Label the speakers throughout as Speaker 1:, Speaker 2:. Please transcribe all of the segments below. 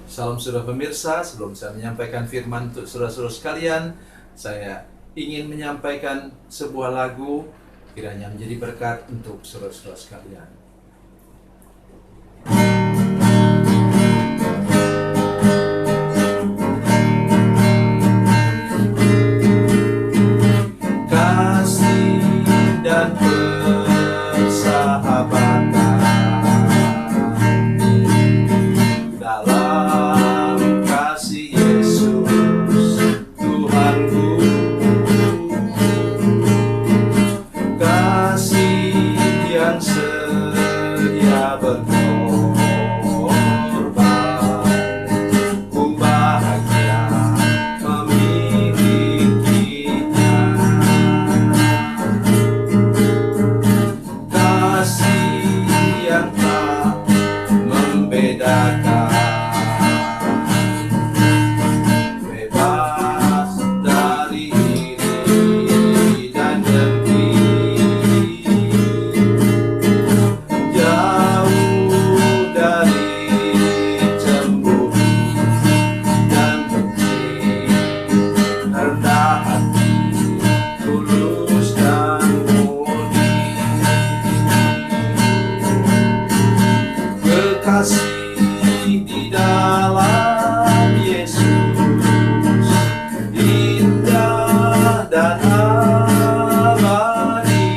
Speaker 1: Salam saudara pemirsa, sebelum saya menyampaikan firman untuk saudara-saudara sekalian, saya ingin menyampaikan sebuah lagu kiranya menjadi berkat untuk saudara-saudara sekalian. Kasih dan persahabatan dalam kasih Yesus Tuhanku, kasih yang sedia berkorban, ku bahagia memilikinya. Kasih yang tak membedakan, bebas dari iri dan dengki, jauh dari cemburu dan benci, rendah hati, tulus dan murni. Kekasih di dalam Yesus indah dan abadi.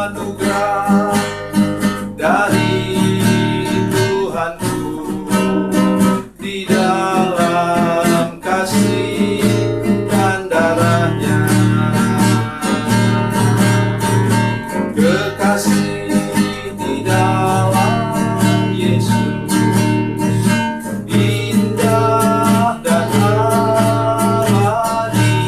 Speaker 1: Anugerah dari Tuhanku di dalam kasih dan darahnya. Kekasih di dalam Yesus indah dan abadi.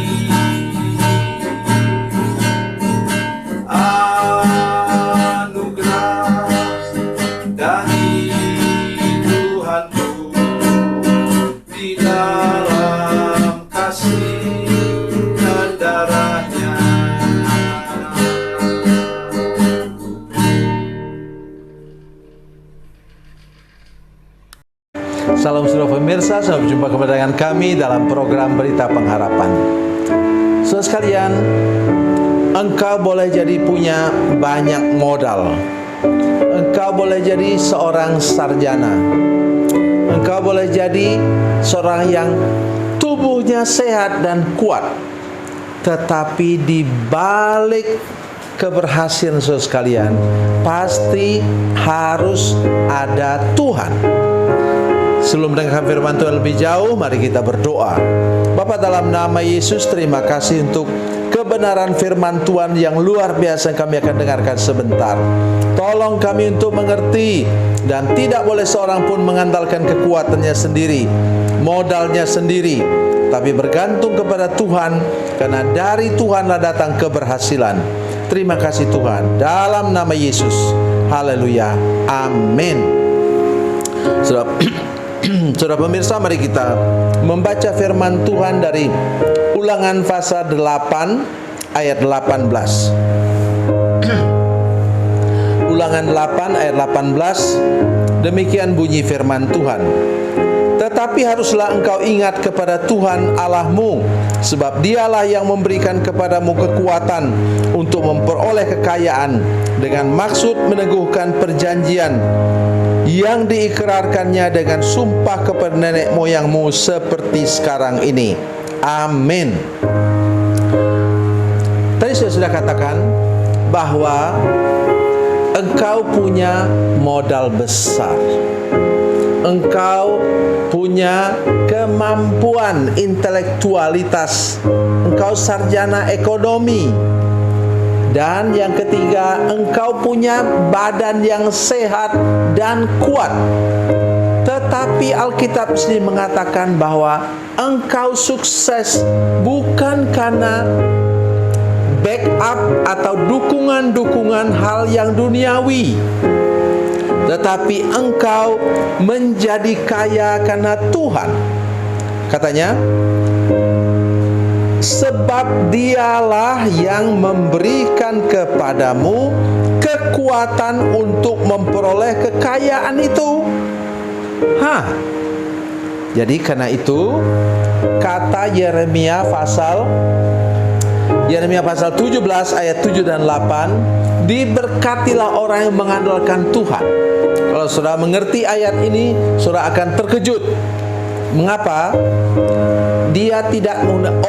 Speaker 1: Anugerah dari Tuhanku di dalam kasih dan darahnya. Salam saudara pemirsa, selamat berjumpa kembali dengan kami dalam program Berita Pengharapan. Saudara sekalian, engkau boleh jadi punya banyak modal. Engkau boleh jadi seorang sarjana. Engkau boleh jadi seorang yang tubuhnya sehat dan kuat. Tetapi di balik keberhasilan saudara sekalian, pasti harus ada Tuhan. Sebelum mendengarkan firman Tuhan lebih jauh, mari kita berdoa. Bapa, dalam nama Yesus, terima kasih untuk kebenaran firman Tuhan yang luar biasa yang kami akan dengarkan sebentar. Tolong kami untuk mengerti, dan tidak boleh seorang pun mengandalkan kekuatannya sendiri, modalnya sendiri, tapi bergantung kepada Tuhan, karena dari Tuhanlah datang keberhasilan. Terima kasih Tuhan, dalam nama Yesus. Haleluya, amin. Saudara pemirsa, mari kita membaca firman Tuhan dari Ulangan pasal 8 ayat 18. Ulangan 8 ayat 18, demikian bunyi firman Tuhan. Tetapi haruslah engkau ingat kepada Tuhan Allahmu, sebab dialah yang memberikan kepadamu kekuatan untuk memperoleh kekayaan, dengan maksud meneguhkan perjanjian yang diikrarkannya dengan sumpah kepada nenek moyangmu seperti sekarang ini. Amin. Tadi saya sudah katakan bahwa engkau punya modal besar. Engkau punya kemampuan intelektualitas. Engkau sarjana ekonomi. Dan yang ketiga, engkau punya badan yang sehat dan kuat. Tetapi Alkitab sendiri mengatakan bahwa engkau sukses bukan karena backup atau dukungan-dukungan hal yang duniawi, tetapi engkau menjadi kaya karena Tuhan. Katanya, sebab Dialah yang memberikan kepadamu kekuatan untuk memperoleh kekayaan itu. Jadi karena itu kata Yeremia pasal 17 ayat 7 dan 8, diberkatilah orang yang mengandalkan Tuhan. Kalau saudara mengerti ayat ini, saudara akan terkejut. Mengapa?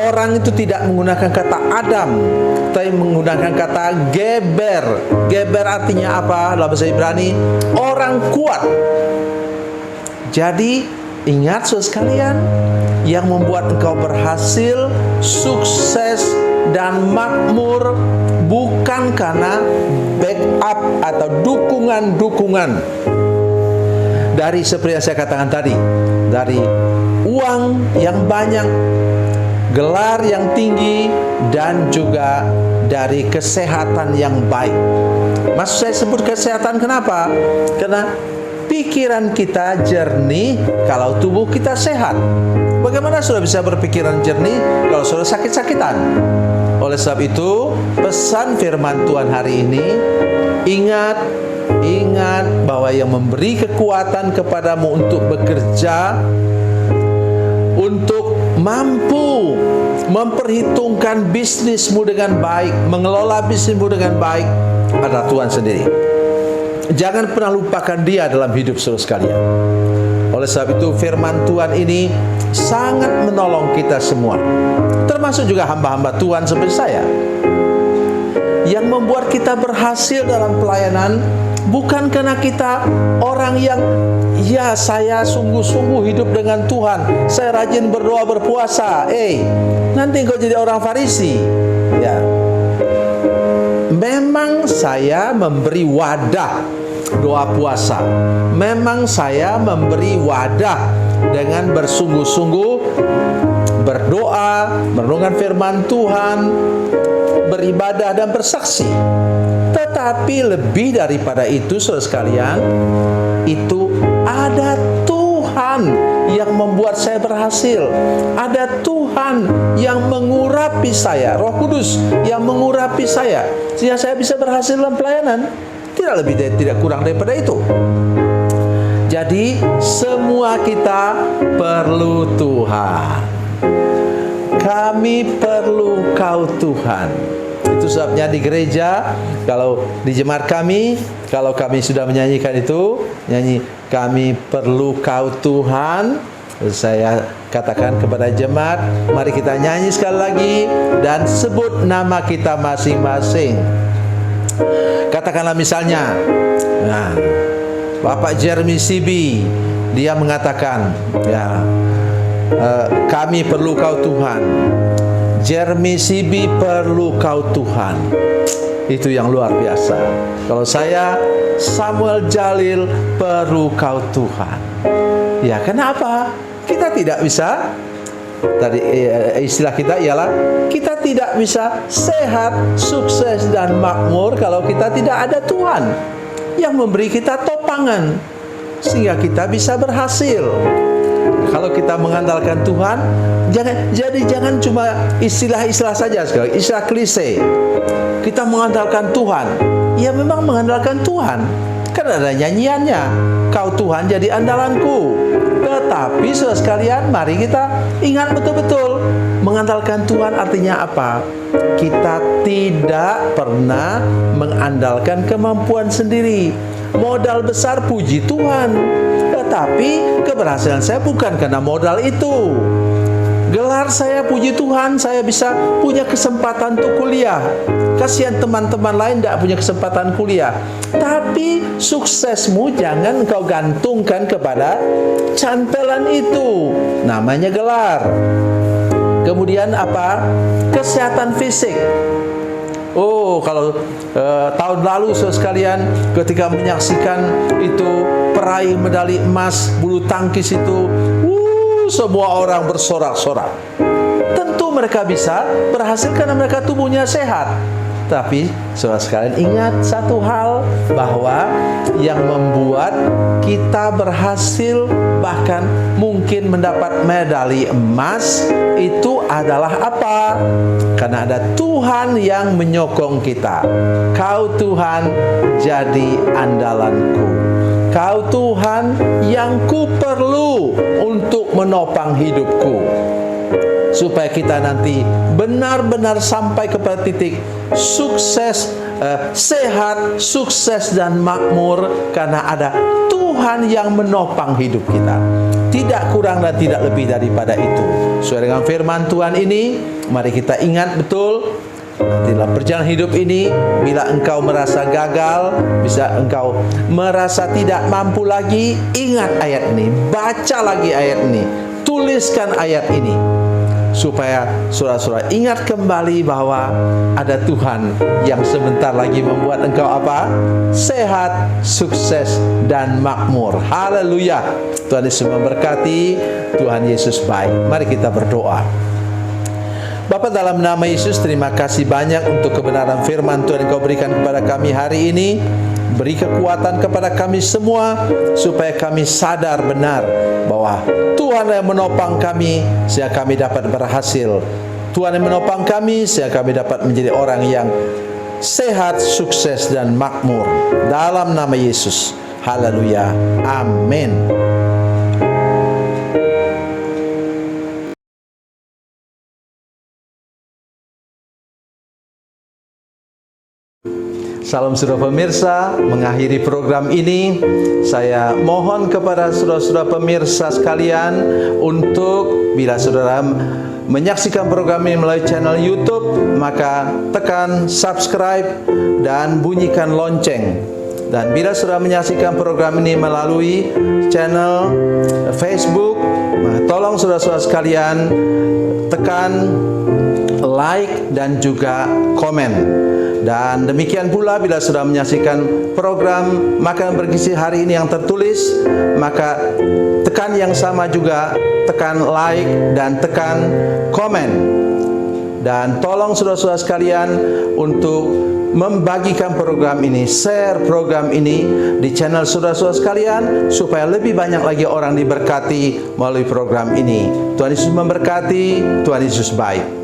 Speaker 1: Orang itu tidak menggunakan kata Adam, tapi menggunakan kata geber. Geber artinya apa? Dalam bahasa Ibrani, orang kuat. Jadi ingat saudara sekalian, yang membuat engkau berhasil, sukses, dan makmur bukan karena backup atau dukungan-dukungan dari seperti yang saya katakan tadi, dari uang yang banyak, gelar yang tinggi, dan juga dari kesehatan yang baik. Maksud saya sebut kesehatan kenapa? Karena pikiran kita jernih kalau tubuh kita sehat. Bagaimana saudara bisa berpikiran jernih kalau saudara sakit-sakitan? Oleh sebab itu, pesan firman Tuhan hari ini, ingat bahwa yang memberi kekuatan kepadamu untuk bekerja, untuk mampu memperhitungkan bisnismu dengan baik, mengelola bisnismu dengan baik, adalah Tuhan sendiri. Jangan pernah lupakan Dia dalam hidup saudara sekalian. Oleh sebab itu, firman Tuhan ini sangat menolong kita semua, termasuk juga hamba-hamba Tuhan seperti saya. Yang membuat kita berhasil dalam pelayanan bukan karena kita orang yang saya sungguh-sungguh hidup dengan Tuhan, saya rajin berdoa berpuasa. Nanti engkau jadi orang Farisi. Memang saya memberi wadah doa puasa. Memang saya memberi wadah dengan bersungguh-sungguh berdoa, merenungkan firman Tuhan, beribadah dan bersaksi. Tetapi lebih daripada itu saudara sekalian, itu ada Tuhan yang membuat saya berhasil. Ada Tuhan yang mengurapi saya, Roh Kudus yang mengurapi saya, sehingga saya bisa berhasil dalam pelayanan. Tidak lebih dan tidak kurang daripada itu. Jadi semua kita perlu Tuhan. Kami perlu Kau Tuhan. Itu sebabnya di gereja, kalau di jemaat kami, kalau kami sudah menyanyikan itu, nyanyi kami perlu Kau Tuhan, saya katakan kepada jemaat, mari kita nyanyi sekali lagi dan sebut nama kita masing-masing. Katakanlah misalnya, Bapak Jeremy Sibi, dia mengatakan, kami perlu Kau Tuhan. Jeremy Sibi perlu Kau Tuhan. Itu yang luar biasa. Kalau saya, Samuel Jalil perlu Kau Tuhan. Ya, kenapa? Kita tidak bisa, tadi istilah kita ialah kita tidak bisa sehat, sukses dan makmur kalau kita tidak ada Tuhan yang memberi kita topangan sehingga kita bisa berhasil. Kalau kita mengandalkan Tuhan, jangan cuma istilah-istilah saja, istilah klise. Kita mengandalkan Tuhan. Ya memang mengandalkan Tuhan. Kan ada nyanyiannya, Kau Tuhan jadi andalanku. Tetapi saudara sekalian, mari kita ingat betul-betul, mengandalkan Tuhan artinya apa? Kita tidak pernah mengandalkan kemampuan sendiri. Modal besar puji Tuhan, tetapi keberhasilan saya bukan karena modal itu. Gelar saya puji Tuhan, saya bisa punya kesempatan untuk kuliah. Kasihan teman-teman lain tidak punya kesempatan kuliah. Tapi suksesmu jangan kau gantungkan kepada cantelan itu, namanya gelar. Kemudian apa? Kesehatan fisik. Kalau tahun lalu saudara sekalian, ketika menyaksikan itu peraih medali emas bulu tangkis itu, semua orang bersorak-sorak. Tentu mereka bisa berhasil karena mereka tubuhnya sehat. Tapi saudara sekalian ingat satu hal, bahwa yang membuat kita berhasil bahkan mungkin mendapat medali emas itu adalah apa? Karena ada Tuhan yang menyokong kita. Kau Tuhan jadi andalanku. Kau Tuhan yang ku perlu untuk menopang hidupku, supaya kita nanti benar-benar sampai kepada titik sukses, sehat, sukses dan makmur, karena ada Tuhan yang menopang hidup kita. Tidak kurang dan tidak lebih daripada itu. Sesuai dengan firman Tuhan ini, mari kita ingat betul, dalam perjalanan hidup ini, bila engkau merasa gagal, bisa engkau merasa tidak mampu lagi, ingat ayat ini, baca lagi ayat ini, tuliskan ayat ini, supaya saudara-saudara ingat kembali bahwa ada Tuhan yang sebentar lagi membuat engkau apa? Sehat, sukses, dan makmur. Haleluya. Tuhan Yesus memberkati. Tuhan Yesus baik. Mari kita berdoa. Bapa, dalam nama Yesus, terima kasih banyak untuk kebenaran firman Tuhan yang Kau berikan kepada kami hari ini. Beri kekuatan kepada kami semua, supaya kami sadar benar bahwa Tuhan yang menopang kami sehingga kami dapat berhasil. Tuhan yang menopang kami sehingga kami dapat menjadi orang yang sehat, sukses, dan makmur. Dalam nama Yesus. Haleluya. Amin. Salam saudara pemirsa, mengakhiri program ini, saya mohon kepada saudara-saudara pemirsa sekalian untuk bila saudara menyaksikan program ini melalui channel YouTube, maka tekan subscribe dan bunyikan lonceng. Dan bila saudara menyaksikan program ini melalui channel Facebook, maka tolong saudara-saudara sekalian tekan like dan juga komen. Dan demikian pula bila sudah menyaksikan program Makan Bergizi hari ini yang tertulis, maka tekan yang sama juga, tekan like dan tekan komen. Dan tolong saudara-saudara sekalian untuk membagikan program ini, share program ini di channel saudara-saudara sekalian, supaya lebih banyak lagi orang diberkati melalui program ini. Tuhan Yesus memberkati. Tuhan Yesus baik.